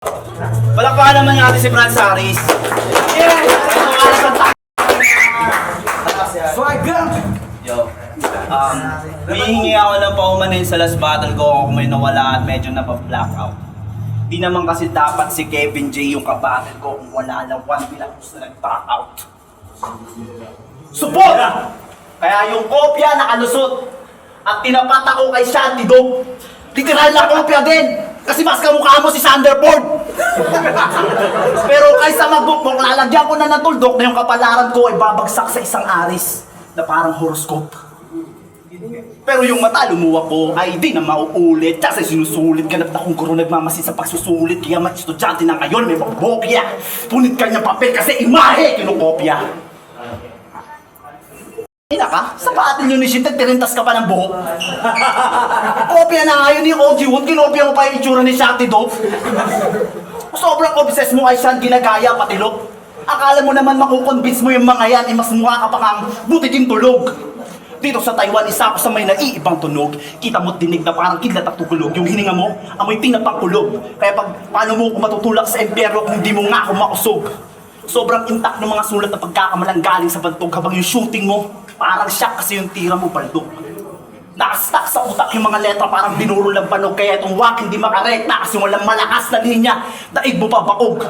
Palakpakan naman natin si Franz Harris. Swagger! Yo. Humihingi ako ng paumanin sa last battle ko kung may nawala at medyo napag-blackout. Di naman kasi dapat si Kevin J yung kabattle ko kung wala lang 1 bilang gusto nag-back out. Support! Kaya yung kopya nakalusot at tinapat ako kay Shanty Dog. Literal na kopya din! Kasi mas kamukha mo si Sanderford! Pero kaysa mag-bookbook, lalagyan ko na ng tuldok na yung kapalaran ko ay babagsak sa isang aris na parang horoscope. Pero yung mata lumuwak ko ay di na mauulit kasi sinusulit. Ganap na kung guro nagmamasid sa pagsusulit. Kaya mga estudyante na ngayon may magbokya. Punit kanyang papel kasi imahe kinukopya. Ina ka? Sa paatin yun ni Shintet, tirintas ka pa ng buhok. Kopya na nga yun ni OG Wood, kinopya mo pa yung itsura ni Shanty Dog. Sobrang obsessed mo kay Shan, ginagaya patilok. Akala mo naman makukonvince mo yung mga yan, mas mukha ka pa kang butiking tulog. Dito sa Taiwan, isa ako sa may naiibang tunog. Kita mo't dinig na parang kidlat at tukulog. Yung hininga mo, amoy tinapang kulog. Kaya paano mo ako matutulak sa impyerno kung di mo nga ako mausog? Sobrang intact ng mga sulat na pagkakamalang galing sa bantog habang yung shooting mo, parang shock kasi yung tira mo baldok. Nakastack sa utak yung mga letra parang binuro lang panog. Kaya itong wak hindi makarekta kasi walang malakas na linya. Daig mo pa bakog.